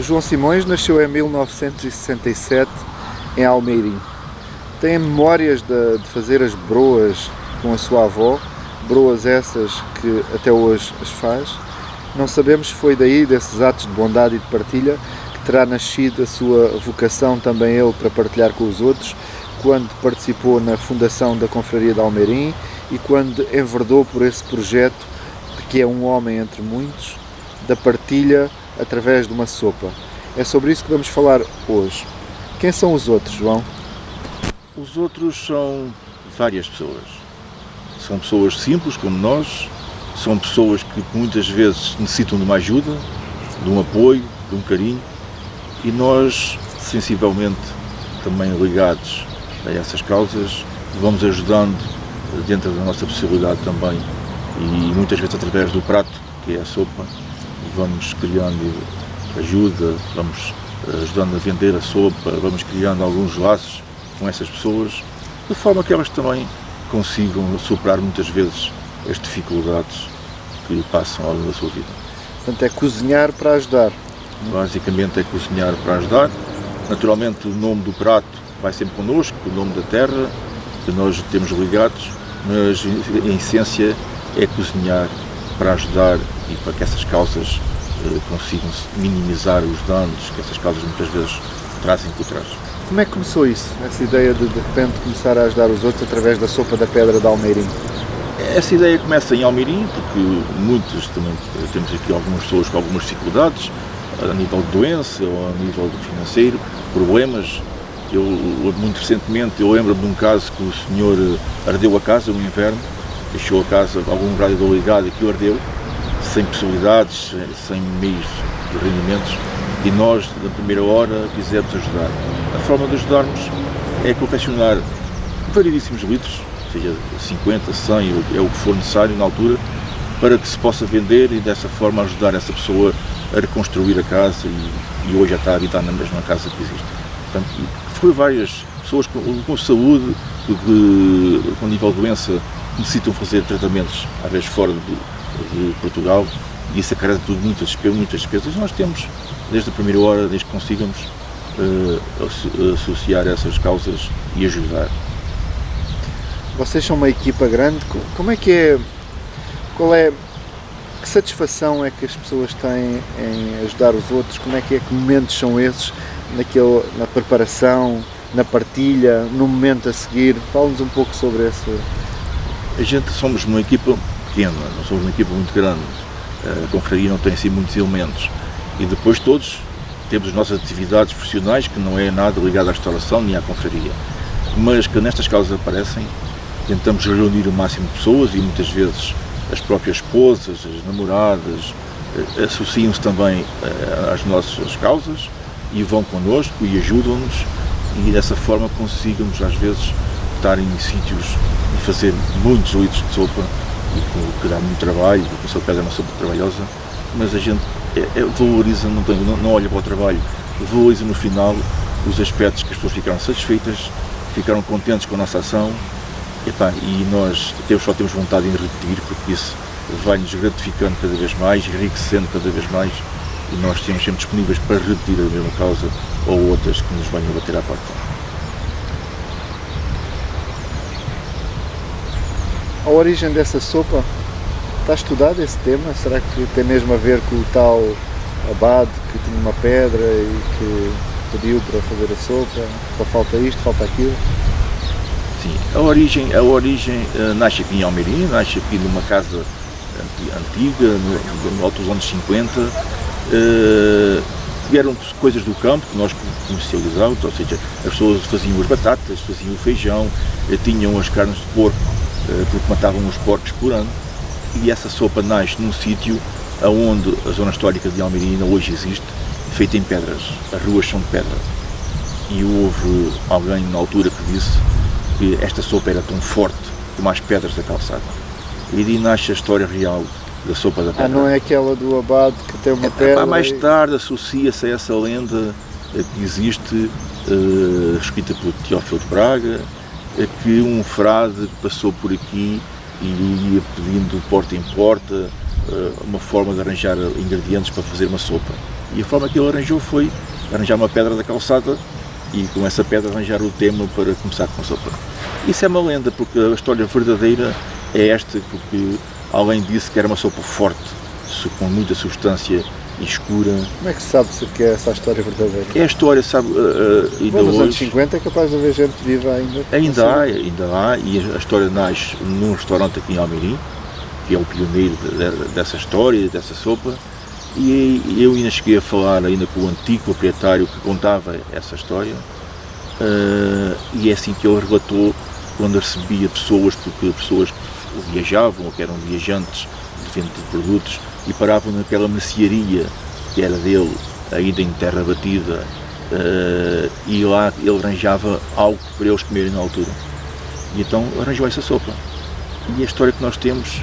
O João Simões nasceu em 1967 em Almeirim. Tem memórias de fazer as broas com a sua avó, broas essas que até hoje as faz. Não sabemos se foi daí, desses atos de bondade e de partilha, que terá nascido a sua vocação também ele para partilhar com os outros, quando participou na fundação da Confraria de Almeirim e quando enverdou por esse projeto de que é um homem entre muitos, da partilha através de uma sopa. É sobre isso que vamos falar hoje. Quem são os outros, João? Os outros são várias pessoas. São pessoas simples como nós, são pessoas que muitas vezes necessitam de uma ajuda, de um apoio, de um carinho, e nós, sensivelmente também ligados a essas causas, vamos ajudando dentro da nossa possibilidade também, e muitas vezes através do prato, que é a sopa, vamos criando ajuda, vamos ajudando a vender a sopa, vamos criando alguns laços com essas pessoas, de forma que elas também consigam superar muitas vezes as dificuldades que passam ao longo da sua vida. Portanto, é cozinhar para ajudar. Basicamente é cozinhar para ajudar. Naturalmente o nome do prato vai sempre connosco, o nome da terra, que nós temos ligados, mas em essência é cozinhar para ajudar e para que essas causas consigam minimizar os danos que essas causas muitas vezes trazem por trás. Como é que começou isso, essa ideia de repente começar a ajudar os outros através da sopa da pedra de Almeirim? Essa ideia começa em Almeirim, porque muitos também temos aqui algumas pessoas com algumas dificuldades, a nível de doença ou a nível de financeiro, problemas. Muito recentemente, eu lembro-me de um caso que o senhor ardeu a casa no inverno, deixou a casa, algum radiador ligado e aquilo ardeu, sem possibilidades, sem meios de rendimentos, e nós, na primeira hora, quisemos ajudar. A forma de ajudarmos é confeccionar variedíssimos litros, seja 50, 100, é o que for necessário na altura, para que se possa vender e dessa forma ajudar essa pessoa a reconstruir a casa e hoje já está a habitar na mesma casa que existe. Portanto, foi várias pessoas com saúde, que com nível de doença necessitam fazer tratamentos, às vezes fora de Portugal, e isso acarreta tudo muitas despesas. Nós temos, desde a primeira hora, desde que consigamos, associar essas causas e ajudar. Vocês são uma equipa grande, como é que é, que satisfação é que as pessoas têm em ajudar os outros, que momentos são esses, na preparação, na partilha, no momento a seguir? Fala-nos um pouco sobre isso. Somos uma equipa pequena, não somos uma equipa muito grande, a confraria não tem assim muitos elementos, e depois todos temos as nossas atividades profissionais, que não é nada ligado à restauração nem à confraria, mas que nestas causas aparecem. Tentamos reunir o máximo de pessoas e muitas vezes as próprias esposas, as namoradas, associam-se também às nossas causas e vão connosco e ajudam-nos, e dessa forma conseguimos às vezes estar em sítios e fazer muitos litros de sopa, que dá muito trabalho, porque a sopa é uma sopa trabalhosa, mas a gente valoriza, não olha para o trabalho, valoriza no final os aspectos que as pessoas ficaram satisfeitas, ficaram contentes com a nossa ação. E nós só temos vontade em repetir, porque isso vai-nos gratificando cada vez mais, enriquecendo cada vez mais, e nós estamos sempre disponíveis para repetir a mesma causa ou outras que nos venham a bater à porta. A origem dessa sopa, está estudado esse tema? Será que tem mesmo a ver com o tal abade que tinha uma pedra e que pediu para fazer a sopa? Só falta isto, falta aquilo? Sim, a origem nasce aqui em Almeirim, nasce aqui numa casa antiga, no alto dos anos 50, eram coisas do campo que nós comercializávamos, ou seja, as pessoas faziam as batatas, faziam o feijão, tinham as carnes de porco, porque matavam os porcos por ano, e essa sopa nasce num sítio onde a zona histórica de Almeirim hoje existe, feita em pedras, as ruas são de pedra, e houve alguém na altura que disse que esta sopa era tão forte como as pedras da calçada. E daí nasce a história real da sopa da pedra. Não é aquela do abade que tem uma pedra? Mais tarde associa-se a essa lenda que existe, escrita por Teófilo de Braga, que um frade passou por aqui e ia pedindo de porta em porta uma forma de arranjar ingredientes para fazer uma sopa. E a forma que ele arranjou foi arranjar uma pedra da calçada e com essa pedra arranjar o tema para começar com a sopa. Isso é uma lenda, porque a história verdadeira é esta, porque alguém disse que era uma sopa forte, com muita substância e escura. Como é que se sabe se que é essa a história verdadeira? É a história, sabe, ainda Nos anos hoje. 50 é capaz de haver gente viva ainda. Ainda há, e a história nasce num restaurante aqui em Almeirim, que é o pioneiro dessa história, dessa sopa, e eu ainda cheguei a falar ainda com o antigo proprietário que contava essa história, e é assim que ele relatou quando recebia pessoas, porque pessoas que viajavam ou que eram viajantes de venda de produtos e paravam naquela mercearia que era dele, ainda em terra batida, e lá ele arranjava algo para eles comerem na altura. E então arranjou essa sopa. E a história que nós temos,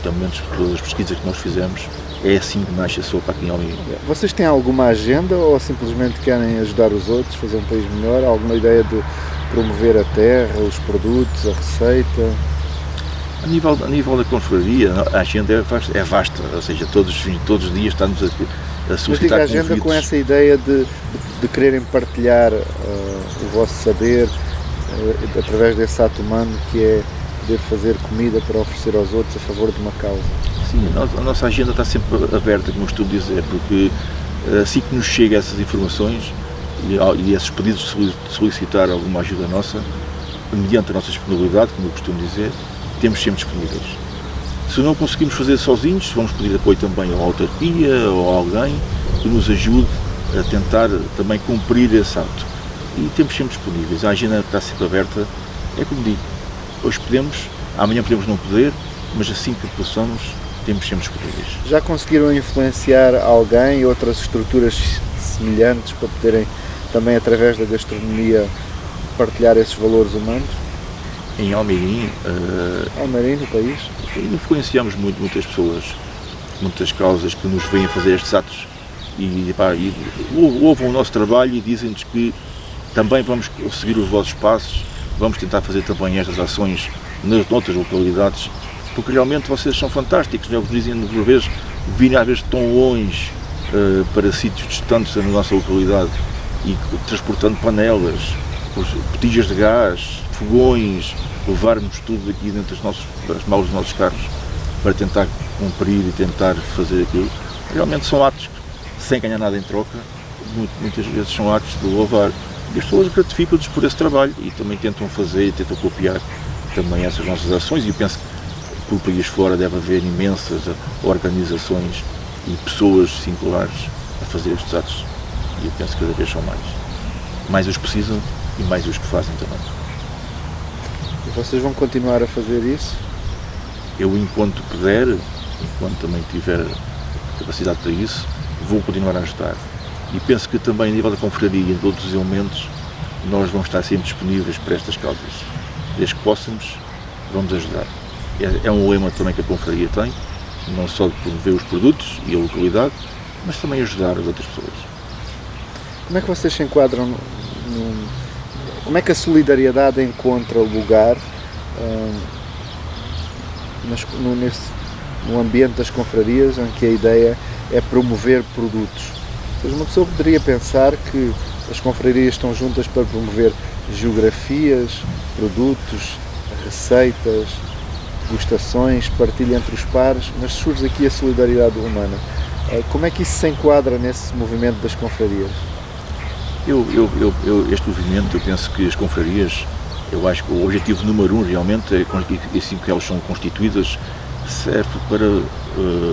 pelo menos por todas as pesquisas que nós fizemos, é assim que nasce a sopa aqui em Almeirim. Vocês têm alguma agenda ou simplesmente querem ajudar os outros, fazer um país melhor? Alguma ideia de promover a terra, os produtos, a receita? A nível da confraria, a agenda é vasta, ou seja, todos os dias estamos a Mas solicitar diga a agenda convites. com essa ideia de quererem partilhar o vosso saber através desse ato humano que é poder fazer comida para oferecer aos outros a favor de uma causa. Sim, a nossa agenda está sempre aberta, como costumo dizer, porque assim que nos chegam essas informações e esses pedidos de solicitar alguma ajuda nossa, mediante a nossa disponibilidade, como eu costumo dizer, temos sempre disponíveis. Se não conseguimos fazer sozinhos, vamos pedir apoio também à autarquia ou a alguém que nos ajude a tentar também cumprir esse ato. E temos sempre disponíveis. A agenda está sempre aberta. É como digo, hoje podemos, amanhã podemos não poder, mas assim que possamos, temos sempre disponíveis. Já conseguiram influenciar alguém e outras estruturas semelhantes para poderem também, através da gastronomia, partilhar esses valores humanos? Em Almeirim, Almeirim, no país? influenciamos muitas pessoas, muitas causas que nos vêm a fazer estes atos e ouvam o nosso trabalho e dizem-nos que também vamos seguir os vossos passos, vamos tentar fazer também estas ações nas outras localidades, porque realmente vocês são fantásticos, eles dizem por vezes, virem às vezes tão longe para sítios distantes da nossa localidade e transportando panelas, botijas de gás, fogões, levarmos tudo aqui dentro das malas dos nossos carros para tentar cumprir e tentar fazer aquilo. Realmente são atos sem ganhar nada em troca, muitas vezes são atos de louvar. E as pessoas gratificam-nos por esse trabalho e também tentam fazer e tentam copiar também essas nossas ações, e eu penso que por país fora deve haver imensas organizações e pessoas singulares a fazer estes atos, e eu penso que cada vez são mais. Mais os que precisam e mais os que fazem também. E vocês vão continuar a fazer isso? Eu, enquanto puder, enquanto também tiver capacidade para isso, vou continuar a ajudar. E penso que também, a nível da confraria e de outros elementos, nós vamos estar sempre disponíveis para estas causas. Desde que possamos, vamos ajudar. É um lema também que a confraria tem, não só de promover os produtos e a localidade, mas também ajudar as outras pessoas. Como é que vocês se enquadram como é que a solidariedade encontra lugar no ambiente das confrarias, em que a ideia é promover produtos? Ou seja, uma pessoa poderia pensar que as confrarias estão juntas para promover geografias, produtos, receitas, degustações, partilha entre os pares, mas surge aqui a solidariedade humana. Como é que isso se enquadra nesse movimento das confrarias? Este movimento, eu penso que as confrarias, eu acho que o objetivo número 1 realmente é, assim que elas são constituídas, serve para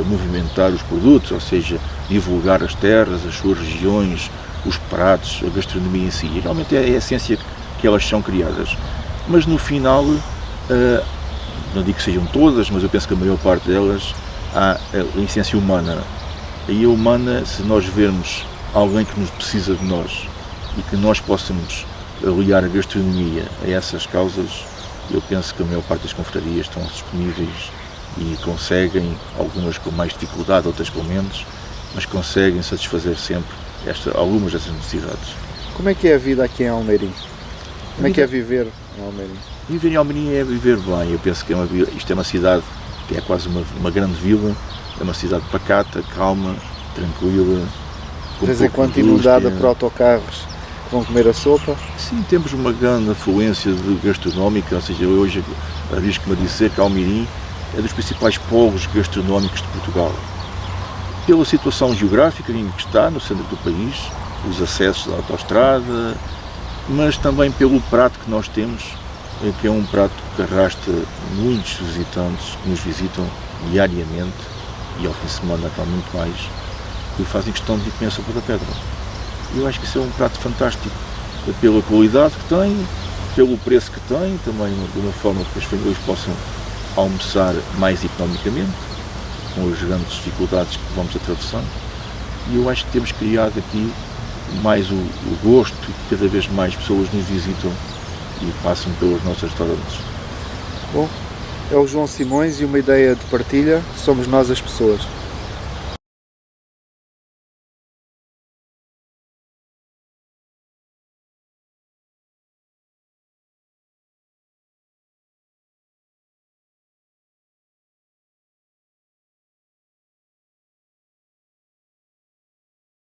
movimentar os produtos, ou seja, divulgar as terras, as suas regiões, os pratos, a gastronomia em si. E realmente é a essência que elas são criadas. Mas no final, não digo que sejam todas, mas eu penso que a maior parte delas há a essência humana. E a humana, se nós vermos alguém que nos precisa de nós e que nós possamos aliar a gastronomia a essas causas, eu penso que a maior parte das confrarias estão disponíveis e conseguem, algumas com mais dificuldade, outras com menos, mas conseguem satisfazer sempre algumas dessas necessidades. Como é que é a vida aqui em Almeirim? Como é que é viver em Almeirim? Viver em Almeirim é viver bem. Eu penso que isto é uma cidade que é quase uma grande vila, é uma cidade pacata, calma, tranquila, De vez em quando inundada por autocarros que vão comer a sopa. Sim, temos uma grande afluência gastronómica, ou seja, hoje arrisco-me a dizer que Almeirim é dos principais polos gastronómicos de Portugal. Pela situação geográfica em que está, no centro do país, os acessos à autoestrada, mas também pelo prato que nós temos, que é um prato que arrasta muitos visitantes que nos visitam diariamente e ao fim de semana está muito mais, que fazem questão de comer a sopa da pedra. Eu acho que isso é um prato fantástico, pela qualidade que tem, pelo preço que tem, também de uma forma que as famílias possam almoçar mais economicamente, com as grandes dificuldades que vamos atravessando. E eu acho que temos criado aqui mais o gosto e que cada vez mais pessoas nos visitam e passam pelos nossos restaurantes. Bom, é o João Simões e uma ideia de partilha, somos nós as pessoas.